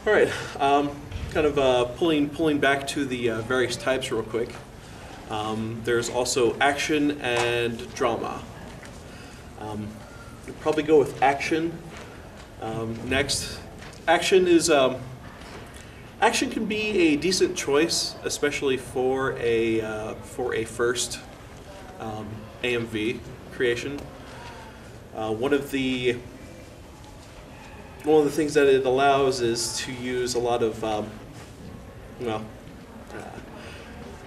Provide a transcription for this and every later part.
All right, kind of pulling back to the various types real quick. There's also action and drama. We'll probably go with action next. Action can be a decent choice, especially for a first AMV creation. One of the things that it allows is to use a lot of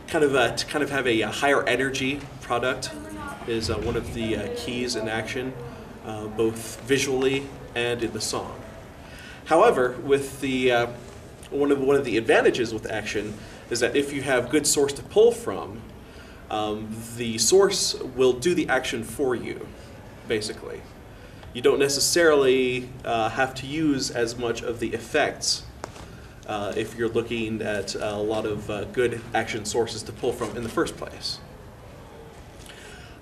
kind of have a higher energy product is one of the keys in action, both visually and in the song. However, with the one of the advantages with action is that if you have good source to pull from, the source will do the action for you, basically. You don't necessarily have to use as much of the effects if you're looking at a lot of good action sources to pull from in the first place.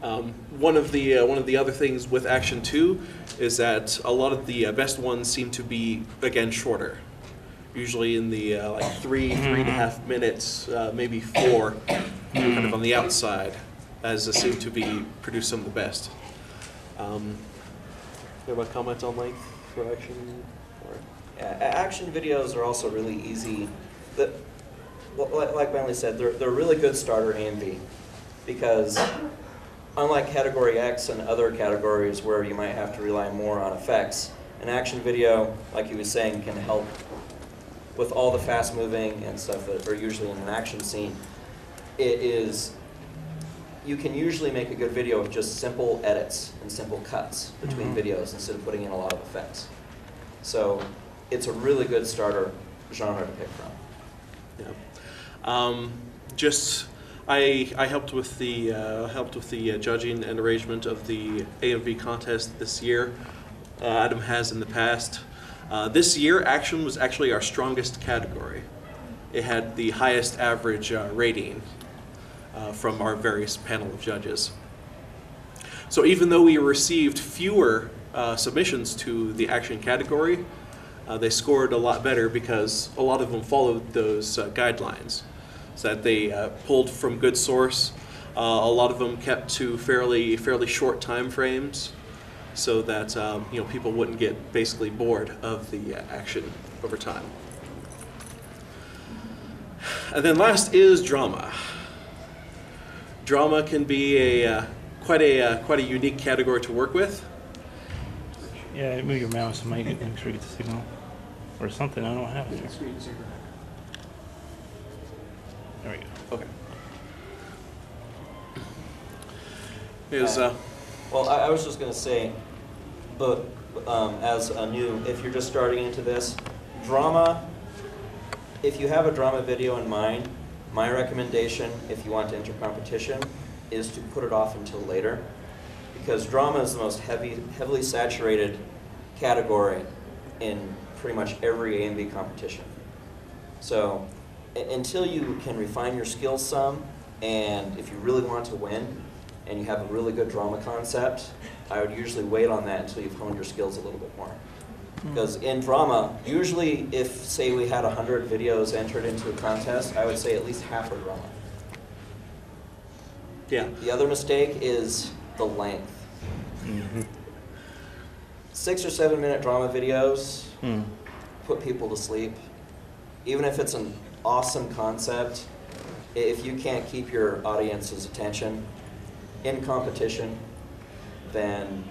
One of the other things with action too is that a lot of the best ones seem to be, again, shorter. Usually in the like 3.5 minutes, maybe 4, kind of on the outside, as seem to be produce some of the best. You have a comment on length for action? Or? Yeah, action videos are also really easy. Like Bentley said, they're a really good starter AMV because unlike category X and other categories where you might have to rely more on effects, an action video, like he was saying, can help with all the fast moving and stuff that are usually in an action scene. You can usually make a good video with just simple edits and simple cuts between videos instead of putting in a lot of effects. So it's a really good starter genre to pick from. Yeah. I helped with the judging and arrangement of the AMV contest this year. Adam has in the past. This year, action was actually our strongest category. It had the highest average rating from our various panel of judges. So even though we received fewer submissions to the action category, they scored a lot better because a lot of them followed those guidelines. So that they pulled from good source. A lot of them kept to fairly short time frames, so that people wouldn't get basically bored of the action over time. And then last is drama. Drama can be quite a unique category to work with. Yeah, move your mouse and make sure you get the signal or something. I don't have it. There we go. Okay. Well, I was just going to say, but as a new, if you're just starting into this, drama, if you have a drama video in mind, my recommendation, if you want to enter competition, is to put it off until later, because drama is the most heavily saturated category in pretty much every AMV competition. So until you can refine your skills some, and if you really want to win, and you have a really good drama concept, I would usually wait on that until you've honed your skills a little bit more. Because in drama, usually if, say, we had 100 videos entered into a contest, I would say at least half are drama. Yeah. The other mistake is the length. 6 or 7 minute drama videos put people to sleep. Even if it's an awesome concept, if you can't keep your audience's attention in competition, then...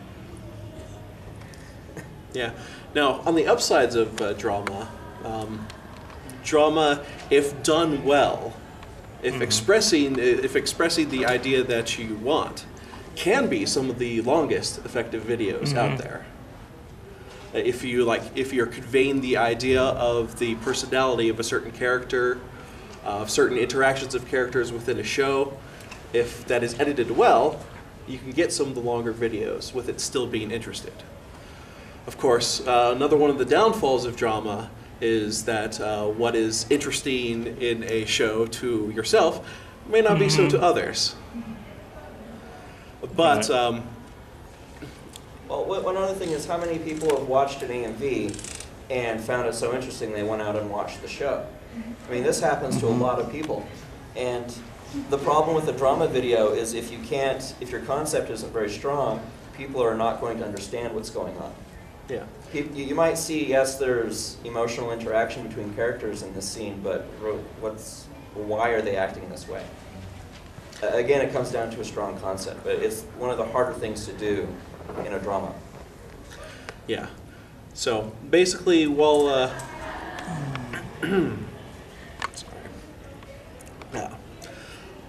Yeah. Now, on the upsides of drama, drama, if done well, if expressing the idea that you want, can be some of the longest effective videos out there. If you're conveying the idea of the personality of a certain character, of certain interactions of characters within a show, if that is edited well, you can get some of the longer videos with it still being interesting. Of course, another one of the downfalls of drama is that what is interesting in a show to yourself may not be so to others. But well, one other thing is how many people have watched an AMV and found it so interesting they went out and watched the show. I mean, this happens to a lot of people. And the problem with the drama video is if your concept isn't very strong, people are not going to understand what's going on. Yeah. You might see, yes, there's emotional interaction between characters in this scene, but why are they acting this way? Again, it comes down to a strong concept, but it's one of the harder things to do in a drama. Yeah. So basically, while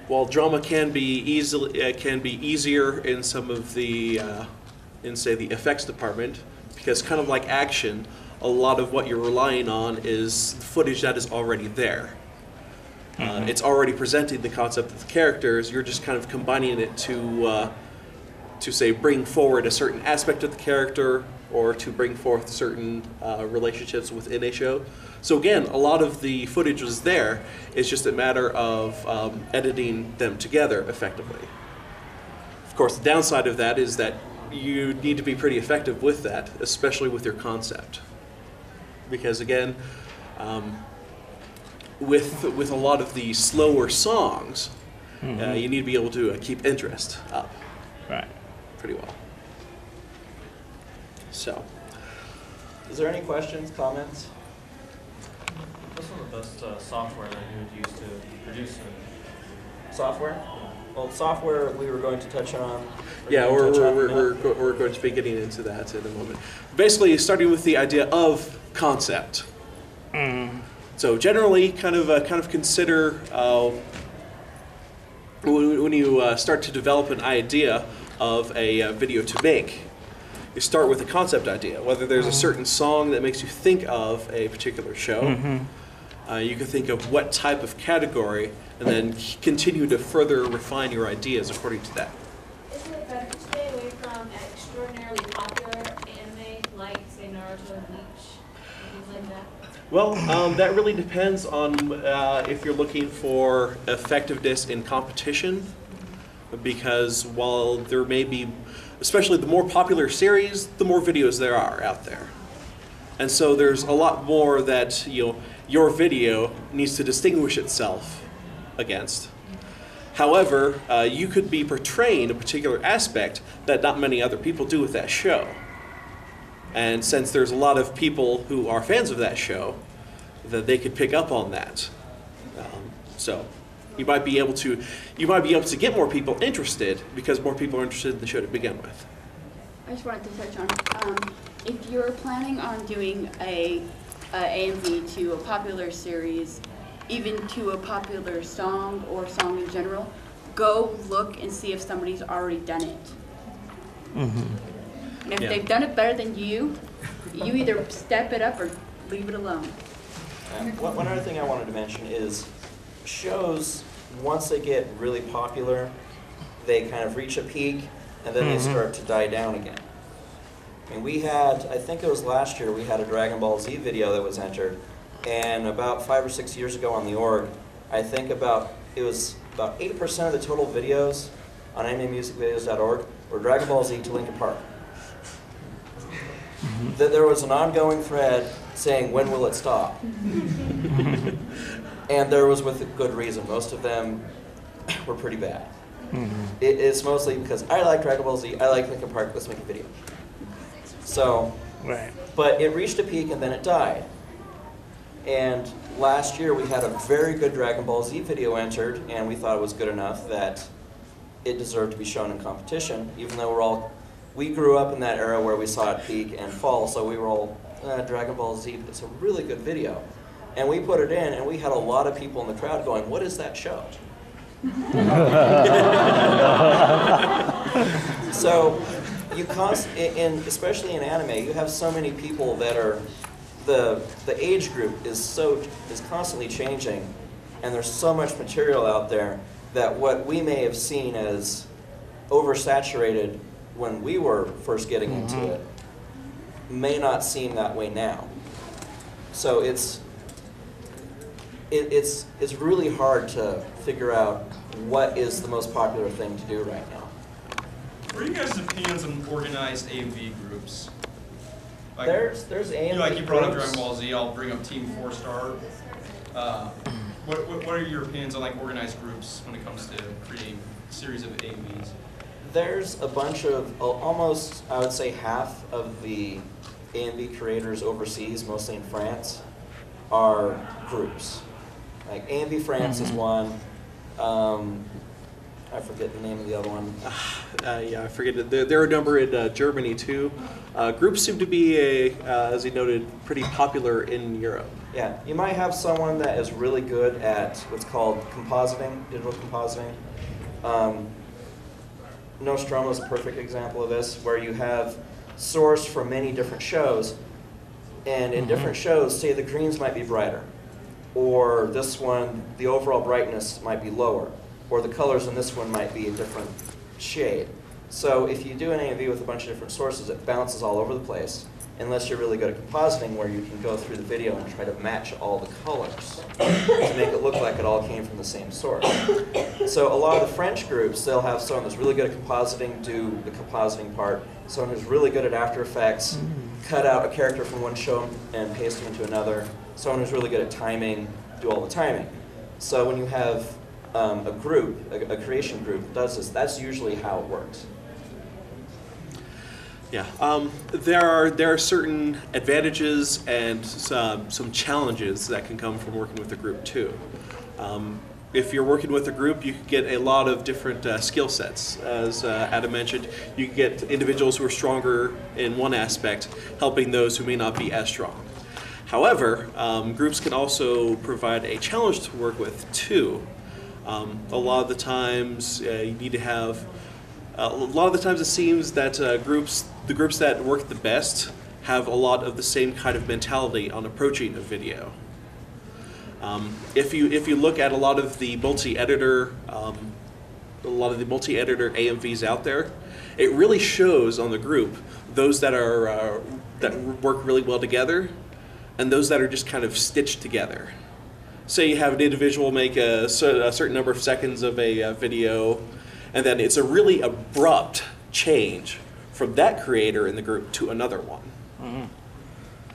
while drama can be easier in some of the in say the effects department, because kind of like action, a lot of what you're relying on is footage that is already there. It's already presenting the concept of the characters. You're just kind of combining it to say bring forward a certain aspect of the character, or to bring forth certain relationships within a show. So again, a lot of the footage was there. It's just a matter of editing them together effectively. Of course, the downside of that is that you need to be pretty effective with that, especially with your concept. Because again, with a lot of the slower songs, you need to be able to keep interest up. Right. Pretty well. So. Is there any questions, comments? What's one of the best software that you would use to produce it? Software? Well, software we were going to touch on. Yeah, we're going to be getting into that in a moment. Basically, starting with the idea of concept. So generally, kind of consider when you start to develop an idea of a video to make. You start with a concept idea, whether there's a certain song that makes you think of a particular show. You can think of what type of category, and then continue to further refine your ideas according to that. Isn't it better to stay away from extraordinarily popular anime like, say, Naruto and Bleach, and things like that? Well, that really depends on if you're looking for effectiveness in competition, because while there may be, especially the more popular series, the more videos there are out there. And so there's a lot more that your video needs to distinguish itself against. However, you could be portraying a particular aspect that not many other people do with that show. And since there's a lot of people who are fans of that show, that they could pick up on that. So you might be able to get more people interested because more people are interested in the show to begin with. I just wanted to touch on, if you're planning on doing a AMV to a popular series, even to a popular song or song in general, go look and see if somebody's already done it. And if they've done it better than you either step it up or leave it alone. One other thing I wanted to mention is shows, once they get really popular, they kind of reach a peak and then they start to die down again. I mean, we had, I think it was last year, we had a Dragon Ball Z video that was entered, and about 5 or 6 years ago on the org, I think it was about 8% of the total videos on animemusicvideos.org were Dragon Ball Z to Linkin Park. That there was an ongoing thread saying, when will it stop? And there was with a good reason. Most of them were pretty bad. It's mostly because I like Dragon Ball Z, I like Linkin Park, let's make a video. So, but it reached a peak and then it died. And last year we had a very good Dragon Ball Z video entered, and we thought it was good enough that it deserved to be shown in competition, even though we grew up in that era where we saw it peak and fall, so we were all, Dragon Ball Z, but it's a really good video. And we put it in, and we had a lot of people in the crowd going, what is that show? So, especially in anime, you have so many people that are, the age group is constantly changing, and there's so much material out there that what we may have seen as oversaturated when we were first getting into it may not seem that way now. So it's really hard to figure out what is the most popular thing to do right now. What are you guys' opinions on organized AMV groups? Like, There's AMV like you brought up groups. Dragon Ball Z, I'll bring up Team 4-Star. What are your opinions on like organized groups when it comes to creating a series of AMVs? There's a bunch of, almost, I would say half of the AMV creators overseas, mostly in France, are groups. Like AMV France is one. I forget the name of the other one. Yeah, I forget it. There are a number in Germany too. Groups seem to be, as you noted, pretty popular in Europe. Yeah, you might have someone that is really good at what's called compositing, digital compositing. Nostromo is a perfect example of this, where you have source from many different shows, and in different shows, say the greens might be brighter, or this one, the overall brightness might be lower, or the colors in this one might be a different shade. So if you do an AMV with a bunch of different sources, it bounces all over the place, unless you're really good at compositing, where you can go through the video and try to match all the colors to make it look like it all came from the same source. So a lot of the French groups, they'll have someone that's really good at compositing do the compositing part, someone who's really good at After Effects, cut out a character from one show and paste him into another, someone who's really good at timing, do all the timing. So when you have a group, a creation group that does this, that's usually how it works. Yeah, there are certain advantages and some challenges that can come from working with a group too. If you're working with a group, you can get a lot of different skill sets. As Adam mentioned, you can get individuals who are stronger in one aspect, helping those who may not be as strong. However, groups can also provide a challenge to work with too. A lot of the times you need to have. A lot of the times it seems that the groups that work the best have a lot of the same kind of mentality on approaching a video. If you look at a lot of the multi-editor AMVs out there, it really shows on the group those that are that work really well together, and those that are just kind of stitched together. Say you have an individual make a certain number of seconds of a video, and then it's a really abrupt change from that creator in the group to another one.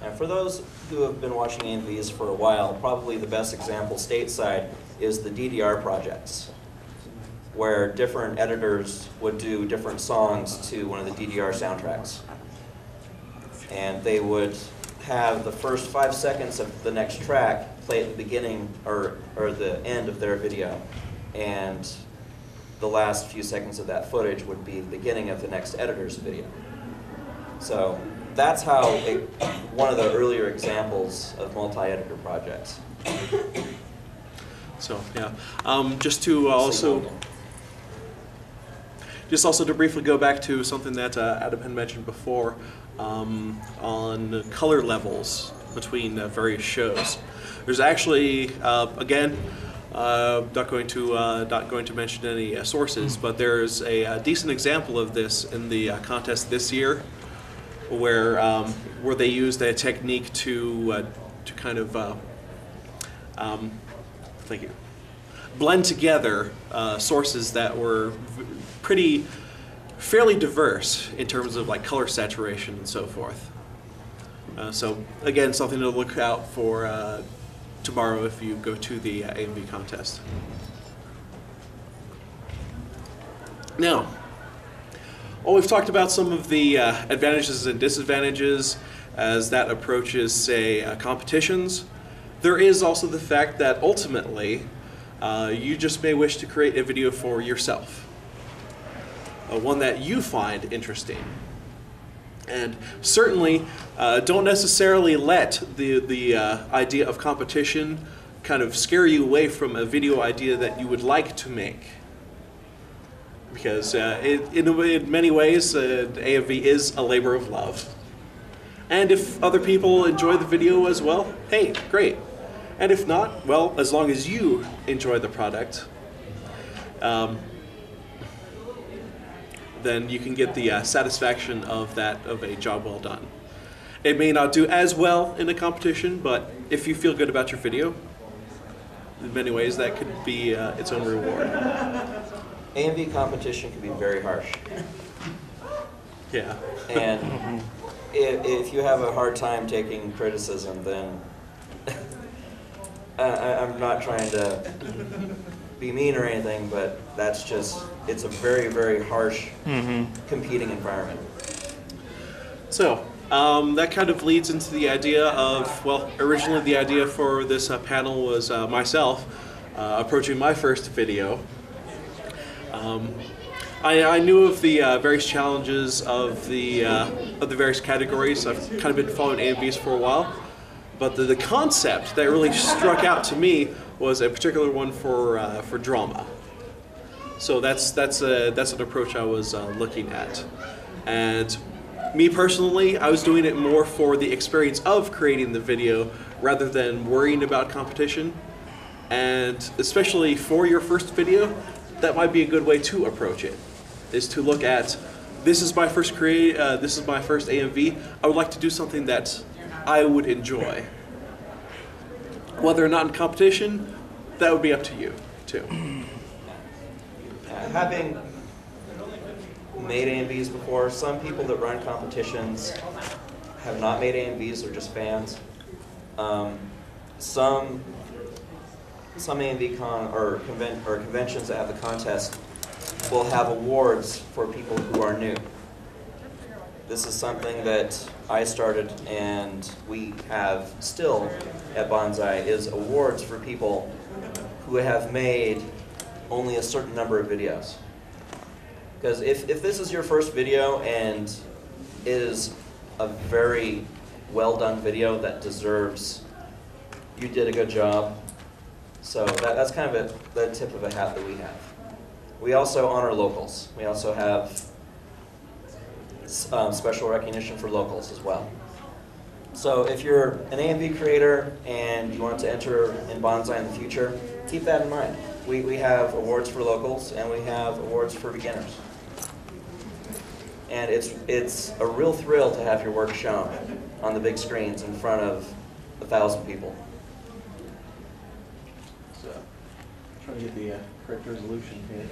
And for those who have been watching AMVs for a while, probably the best example stateside is the DDR projects, where different editors would do different songs to one of the DDR soundtracks. And they would have the first 5 seconds of the next track play at the beginning or the end of their video. And the last few seconds of that footage would be the beginning of the next editor's video. So that's how one of the earlier examples of multi-editor projects. So yeah, just also to briefly go back to something that Adam had mentioned before on color levels between various shows. There's actually again. Not going to mention any sources, but there's a decent example of this in the contest this year, where they used a technique to kind of thank you, blend together sources that were fairly diverse in terms of like color saturation and so forth. So again, something to look out for. Tomorrow if you go to the AMV contest. Now, we've talked about some of the advantages and disadvantages as that approaches, say, competitions. There is also the fact that ultimately you just may wish to create a video for yourself, one that you find interesting. And certainly, don't necessarily let the idea of competition kind of scare you away from a video idea that you would like to make. Because in many ways, AMV is a labor of love. And if other people enjoy the video as well, hey, great. And if not, well, as long as you enjoy the product, then you can get the satisfaction of a job well done. It may not do as well in a competition, but if you feel good about your video, in many ways that could be its own reward. AMV competition can be very harsh. Yeah. And if you have a hard time taking criticism, then I'm not trying to be mean or anything, but that's just, it's a very, very harsh competing environment. So, that kind of leads into the idea of, well, originally the idea for this panel was myself approaching my first video. I knew of the various challenges of the various categories. I've kind of been following AMVs for a while, but the concept that really struck out to me was a particular one for drama. So that's an approach I was looking at, and me personally, I was doing it more for the experience of creating the video rather than worrying about competition. And especially for your first video, that might be a good way to approach it, is to look at, this is my first AMV, I would like to do something that I would enjoy. Whether or not in competition, that would be up to you, too. Having made AMVs before, some people that run competitions have not made AMVs, they're just fans. Some AMV conventions that have the contest will have awards for people who are new. This is something that I started and we have still at Bonsai, is awards for people who have made only a certain number of videos. Because if this is your first video and it is a very well done video that deserves, you did a good job. So that's kind of the tip of a hat that we have. We also honor locals. We also have special recognition for locals as well. So if you're an AMV creator and you want to enter in Bonsai in the future, keep that in mind. We have awards for locals and we have awards for beginners. And it's a real thrill to have your work shown on the big screens in front of 1,000 people. So, trying to get the correct resolution here.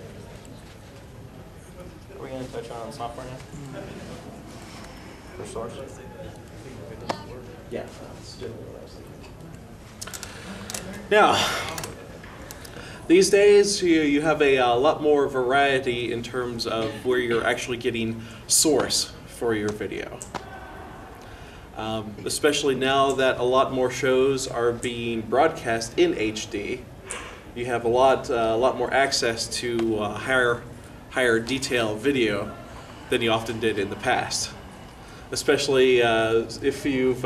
Are we going to touch on software now? For source? Yeah, that's generally what I was thinking. Now, these days you have a lot more variety in terms of where you're actually getting source for your video. Especially now that a lot more shows are being broadcast in HD, you have a lot more access to higher detail video than you often did in the past. Especially if you've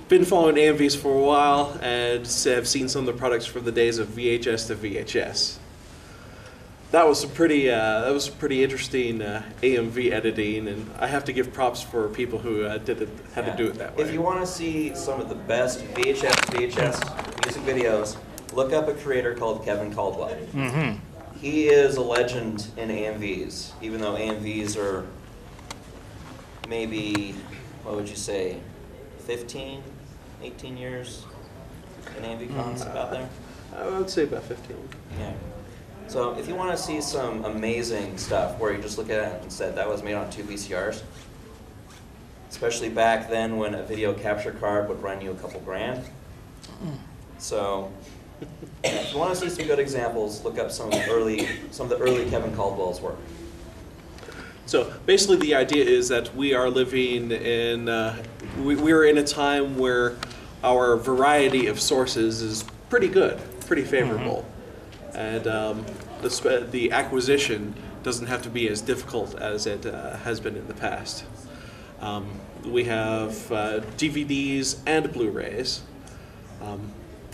been following AMVs for a while and have seen some of the products from the days of VHS to VHS. That was some pretty interesting AMV editing, and I have to give props for people who had to do it that way. If you want to see some of the best VHS music videos, look up a creator called Kevin Caldwell. Mm-hmm. He is a legend in AMVs, even though AMVs are maybe, what would you say, 15, 18 years in AMV cons about there? I would say about 15. Yeah. So if you want to see some amazing stuff where you just look at it and said that was made on 2 VCRs, especially back then when a video capture card would run you a couple grand. So if you want to see some good examples, look up some of the early Kevin Caldwell's work. So basically the idea is that we are living in, we're in a time where our variety of sources is pretty good, pretty favorable. And the acquisition doesn't have to be as difficult as it has been in the past. We have DVDs and Blu-rays.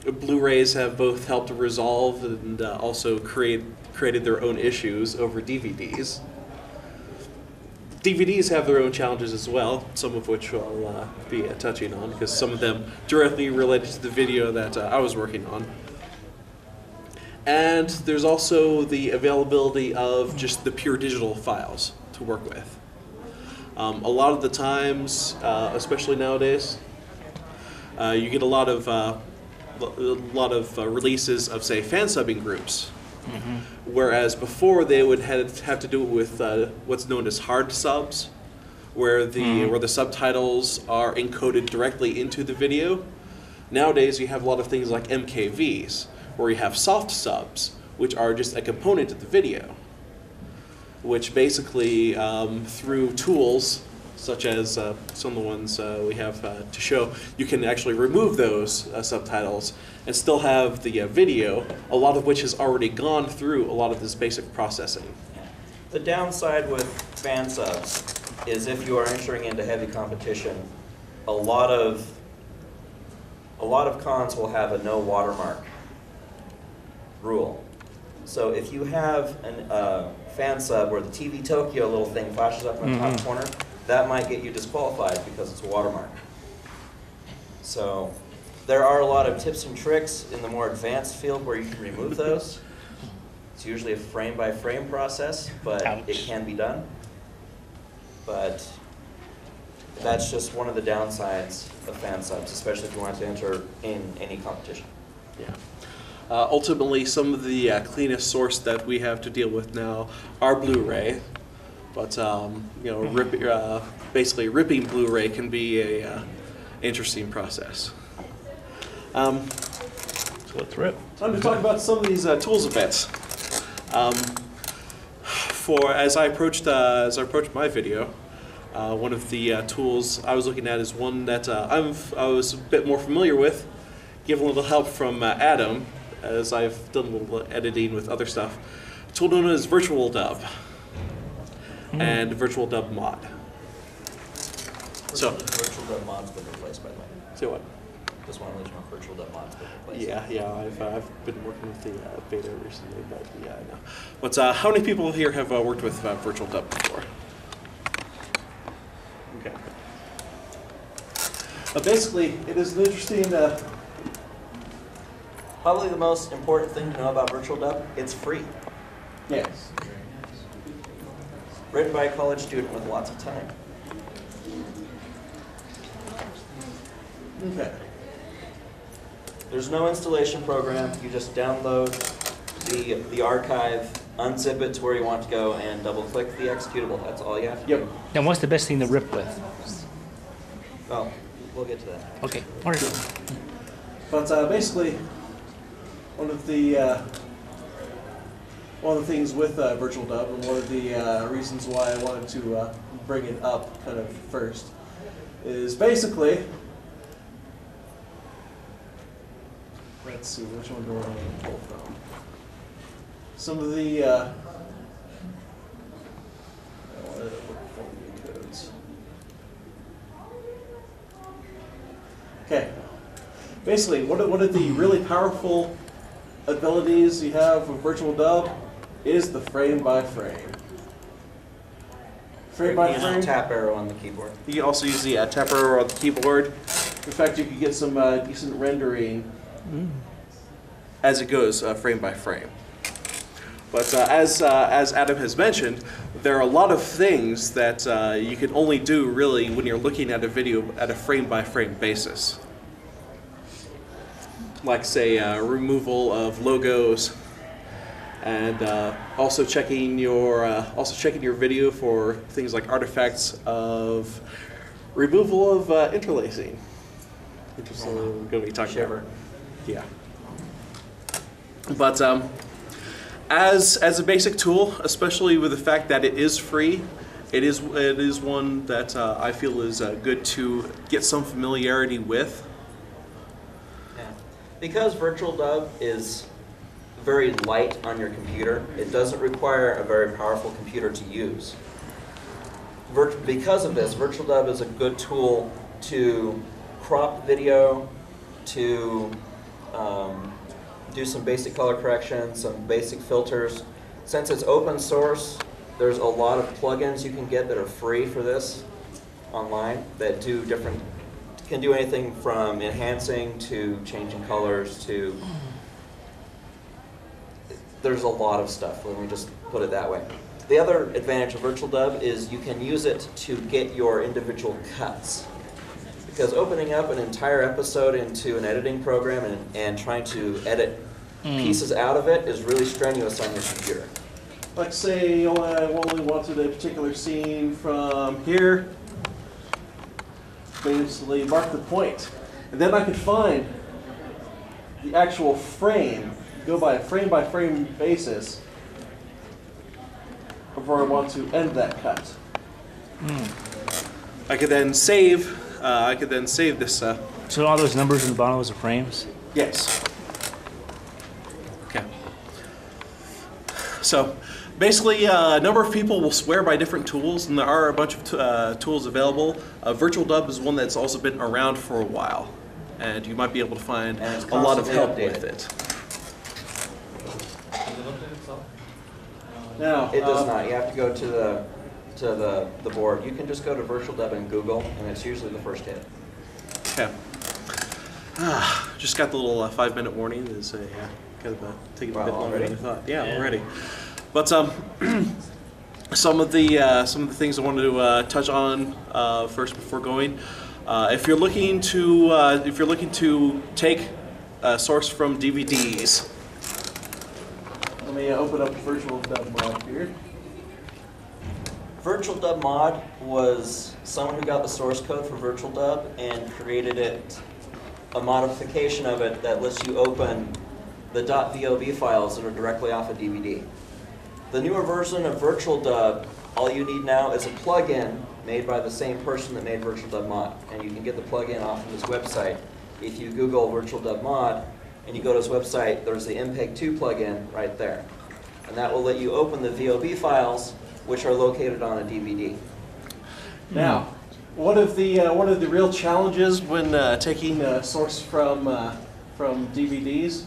Blu-rays have both helped to resolve and also created their own issues over DVDs. DVDs have their own challenges as well, some of which I'll be touching on, because some of them directly related to the video that I was working on. And there's also the availability of just the pure digital files to work with. A lot of the times, especially nowadays, you get a lot of releases of, say, fan subbing groups. Whereas before they would have to do it with what's known as hard subs, where the subtitles are encoded directly into the video. Nowadays, you have a lot of things like MKVs, where you have soft subs, which are just a component of the video, which basically, through tools such as some of the ones we have to show, you can actually remove those subtitles and still have the video, a lot of which has already gone through a lot of this basic processing. The downside with fan subs is if you are entering into heavy competition, a lot of cons will have a no watermark rule. So if you have a fan sub where the TV Tokyo little thing flashes up in the top corner, that might get you disqualified because it's a watermark. So there are a lot of tips and tricks in the more advanced field where you can remove those. It's usually a frame-by-frame process, but it can be done. But that's just one of the downsides of fan subs, especially if you want to enter in any competition. Yeah. Ultimately, some of the cleanest source that we have to deal with now are Blu-ray, but basically ripping Blu-ray can be a interesting process. So let's rip. Time to talk about some of these tools a bit. As I approached my video, one of the tools I was looking at is one that I was a bit more familiar with, given a little help from Adam, as I've done a little editing with other stuff. A tool known as Virtual Dub and Virtual Dub Mod. Virtual Dub Mod's been replaced, by the way. Say what? Just want to let you know Virtual Dub Mod's been replaced. Yeah, I've been working with the beta recently, but yeah, I know. But how many people here have worked with Virtual Dub before? Okay. Basically, it is an interesting. Probably the most important thing to know about Virtual Dub, it's free. Yes. Written by a college student with lots of time. Okay. There's no installation program. You just download the archive, unzip it to where you want to go, and double-click the executable. That's all you have to do. Now, what's the best thing to rip with? Oh, we'll get to that. Okay. All right. But basically, one of the things with Virtual Dub, and one of the reasons why I wanted to bring it up kind of first, is basically, let's see, which one do I want to pull from? Some of the I wanted to look for the codes. Okay. Basically, one of the really powerful abilities you have with Virtual Dub is the frame-by-frame. Frame-by-frame. Tap arrow on the keyboard. You can also use the tap arrow on the keyboard. In fact, you can get some decent rendering as it goes frame-by-frame. But as Adam has mentioned, there are a lot of things that you can only do really when you're looking at a video at a frame-by-frame basis. Like, say, removal of logos, and also checking your video for things like artifacts of removal of interlacing. Interesting. We're going to be talking about. Yeah. But as a basic tool, especially with the fact that it is free, it is one that I feel is good to get some familiarity with. Because Virtual Dub is very light on your computer, it doesn't require a very powerful computer to use. Because of this, Virtual Dub is a good tool to crop video, to do some basic color correction, some basic filters. Since it's open source, there's a lot of plugins you can get that are free for this online that can do anything from enhancing to changing colors to, there's a lot of stuff, let me just put it that way. The other advantage of Virtual Dub is you can use it to get your individual cuts. Because opening up an entire episode into an editing program and trying to edit pieces out of it is really strenuous on your computer. Like, say I only wanted a particular scene from here basically mark the point. And then I can find the actual frame, go by frame basis of where I want to end that cut. I could then save. This. So all those numbers in the bottom, those are frames? Yes. Okay. So basically, a number of people will swear by different tools, and there are a bunch of tools available. Virtual Dub is one that's also been around for a while, and you might be able to find a lot of help with it. Does it update itself? Now, It does not. You have to go to the board. You can just go to Virtual Dub in Google, and it's usually the first hit. Okay. Just got the little 5-minute warning. Is kind of taking a bit longer than I thought. Yeah, already. But some of the things I wanted to touch on first before going. If you're looking to take a source from DVDs, let me open up Virtual Dub Mod here. Virtual Dub Mod was someone who got the source code for Virtual Dub and created it, a modification of it that lets you open the .vob files that are directly off a DVD. The newer version of Virtual Dub, all you need now is a plugin made by the same person that made Virtual Dub Mod, and you can get the plugin off of his website. If you Google Virtual Dub Mod and you go to his website, there's the MPEG-2 plugin right there, and that will let you open the VOB files, which are located on a DVD. Now, one of the real challenges when taking a source from DVDs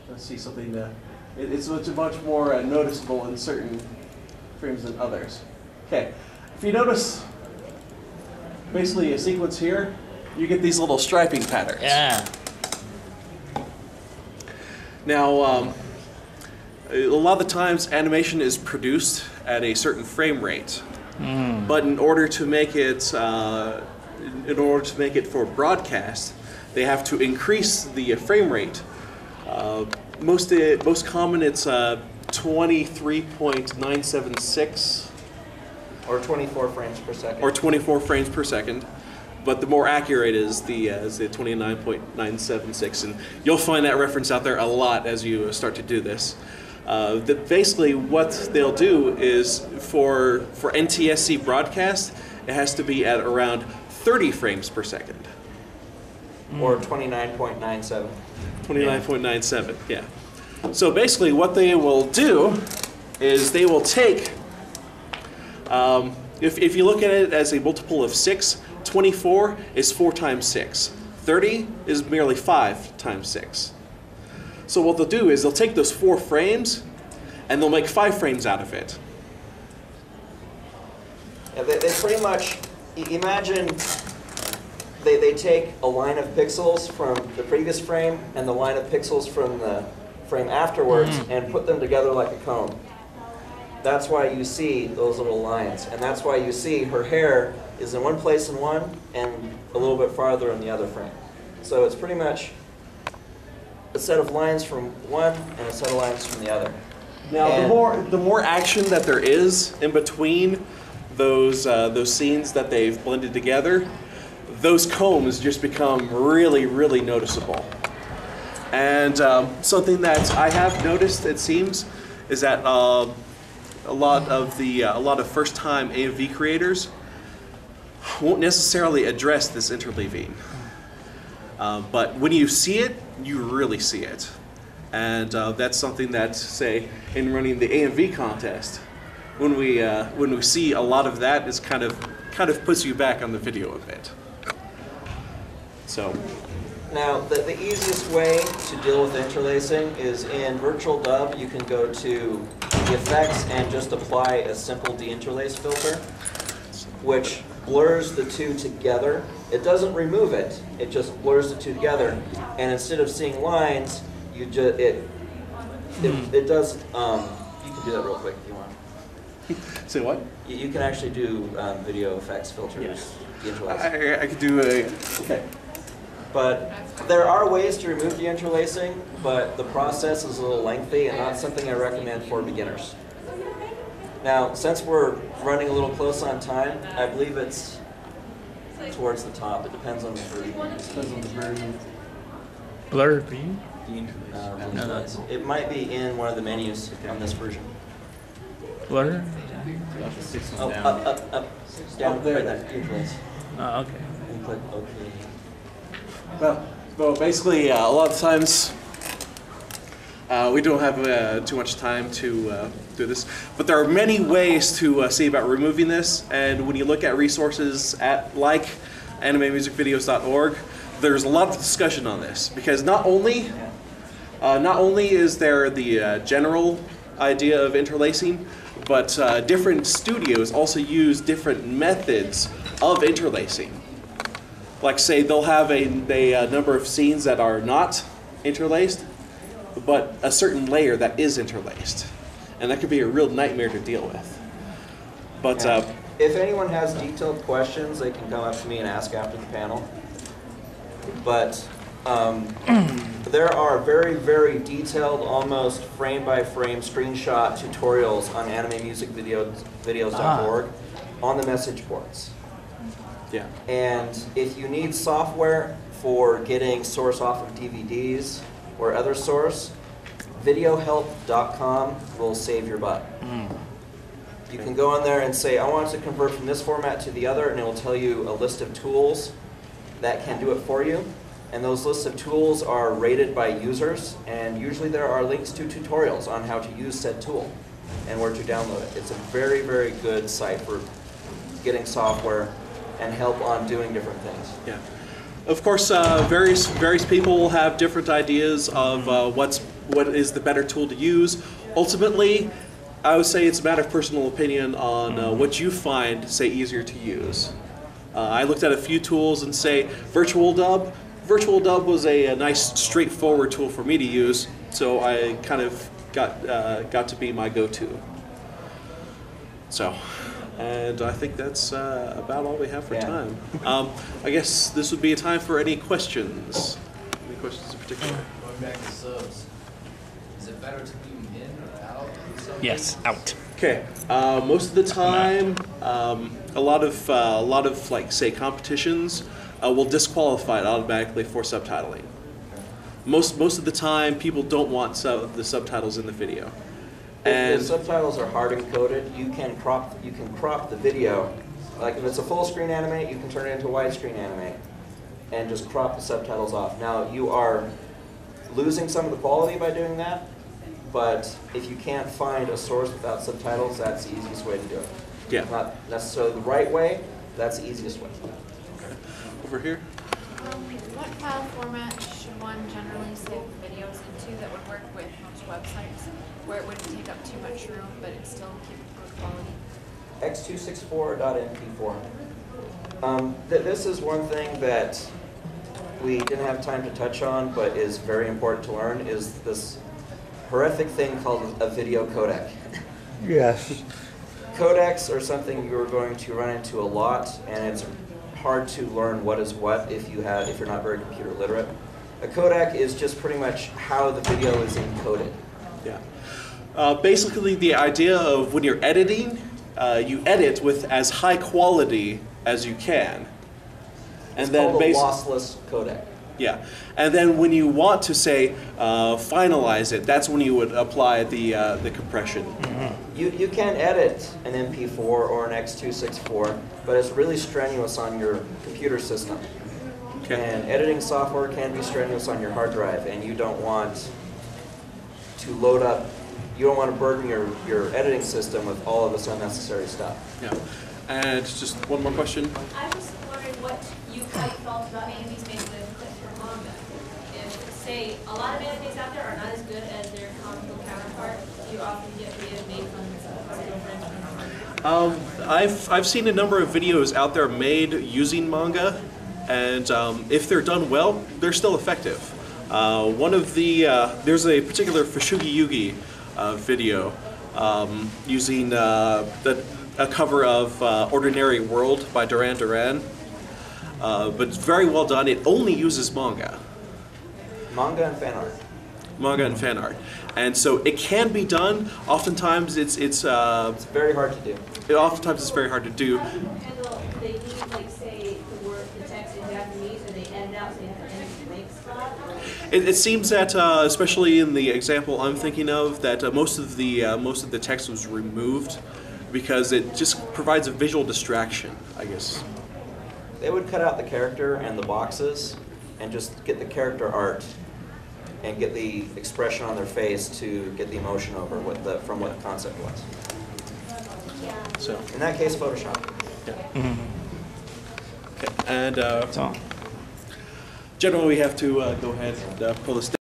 let's see something. It's much more noticeable in certain frames than others. Okay, if you notice, basically a sequence here, you get these little striping patterns. Yeah. Now, a lot of the times animation is produced at a certain frame rate, but in order to make it for broadcast, they have to increase the frame rate. Most common, it's 23.976 Or 24 frames per second. or 24 frames per second. But the more accurate is the 29.976, and you'll find that reference out there a lot as you start to do this. Basically, what they'll do is for NTSC broadcast, it has to be at around 30 frames per second. Or 29.97. 29.97, yeah. So basically, what they will do is they will take, if you look at it as a multiple of 6, 24 is 4 times 6. 30 is merely 5 times 6. So what they'll do is they'll take those 4 frames and they'll make 5 frames out of it. Yeah, they pretty much, imagine they take a line of pixels from the previous frame and the line of pixels from the frame afterwards and put them together like a cone. That's why you see those little lines, and that's why you see her hair is in one place in one and a little bit farther in the other frame. So it's pretty much a set of lines from one and a set of lines from the other. Now, And the more action that there is in between those scenes that they've blended together, those combs just become really, really noticeable. And something that I have noticed, it seems, is that a lot of first-time AMV creators won't necessarily address this interleaving. But when you see it, you really see it. And that's something that, say, in running the AMV contest, when we see a lot of that, is kind of puts you back on the video a bit. So. now, the easiest way to deal with interlacing is in Virtual Dub, you can go to Effects and just apply a simple deinterlace filter, which blurs the two together. It doesn't remove it, it just blurs the two together. And instead of seeing lines, you just, it does, you can do that real quick if you want. Say what? You can actually do video effects filters, deinterlace. I could do a, okay. But there are ways to remove the interlacing, but the process is a little lengthy and not something I recommend for beginners. Now, since we're running a little close on time, I believe it's towards the top. It depends on the version. Blur for you? No, it might be in one of the menus on this version. Blur? Oh, up. Down there, that good place. Oh, okay. And click OK. Well, basically, a lot of times we don't have too much time to do this, but there are many ways to see about removing this. And when you look at resources at like animemusicvideos.org, there's a lot of discussion on this because not only is there the general idea of interlacing, but different studios also use different methods of interlacing. Like say they'll have a number of scenes that are not interlaced, but a certain layer that is interlaced. And that could be a real nightmare to deal with. But if anyone has detailed questions, they can come up to me and ask after the panel. But there are very, very detailed, almost frame-by-frame screenshot tutorials on animemusicvideos.org on the message boards. yeah, And if you need software for getting source off of DVDs or other source, videohelp.com will save your butt. You can go in there and say, I want to convert from this format to the other, and it will tell you a list of tools that can do it for you. And those lists of tools are rated by users, and usually there are links to tutorials on how to use said tool and where to download it. It's a very, very good site for getting software and help on doing different things. yeah. Of course, various people will have different ideas of what is the better tool to use. Ultimately, I would say it's a matter of personal opinion on what you find, say, easier to use. I looked at a few tools and say Virtual Dub. Virtual Dub was a nice, straightforward tool for me to use, so I kind of got to be my go-to. So, and I think that's about all we have for time. I guess this would be a time for any questions. Any questions in particular? Going back to subs, is it better to leave them in or out? Yes, out. Okay. Most of the time, a lot of like say competitions will disqualify it automatically for subtitling. Most of the time, people don't want the subtitles in the video. If the subtitles are hard encoded, you can crop the video. Like if it's a full screen anime, you can turn it into widescreen anime and just crop the subtitles off. Now you are losing some of the quality by doing that, but if you can't find a source without subtitles, that's the easiest way to do it. Yeah. Not necessarily the right way, that's the easiest way. Over here. What file format should one generally save videos into that would work with most websites, where it wouldn't take up too much room, but it still keep good quality? x264.mp4. This is one thing that we didn't have time to touch on, but is very important to learn, is this horrific thing called a video codec. Yes. Codecs are something you're going to run into a lot, and it's hard to learn what is what if you're not very computer literate. A codec is just pretty much how the video is encoded. Yeah. Basically, the idea of when you're editing, you edit with as high quality as you can, It's called a lossless codec. Yeah, and then when you want to say finalize it, that's when you would apply the compression. You can edit an MP4 or an X264, but it's really strenuous on your computer system. Okay. And editing software can be strenuous on your hard drive, and you don't want to load up, you don't want to burden your editing system with all of this unnecessary stuff. Yeah, and just one more question. I was wondering how you felt about AMVs made with clips for manga. If, say, a lot of animes out there are not as good as their comic book counterpart, do you often get videos made from I've seen a number of videos out there made using manga, and if they're done well, they're still effective. One of the there's a particular Fushigi Yugi video using a cover of Ordinary World by Duran Duran, but it's very well done. It only uses manga. Manga and fan art. manga and fan art, and so it can be done. Oftentimes, it's very hard to do. Oftentimes, it's very hard to do. How do you handle, they use, like, say, the text in Japanese, and they edit out, so you have to edit the blank spot? It seems that, especially in the example I'm thinking of, that most of the text was removed because it just provides a visual distraction, I guess. They would cut out the character and the boxes and just get the character art and get the expression on their face to get the emotion over from what the concept was. So, In that case, Photoshop. yeah. Okay, and That's all. generally we have to go ahead and pull this down.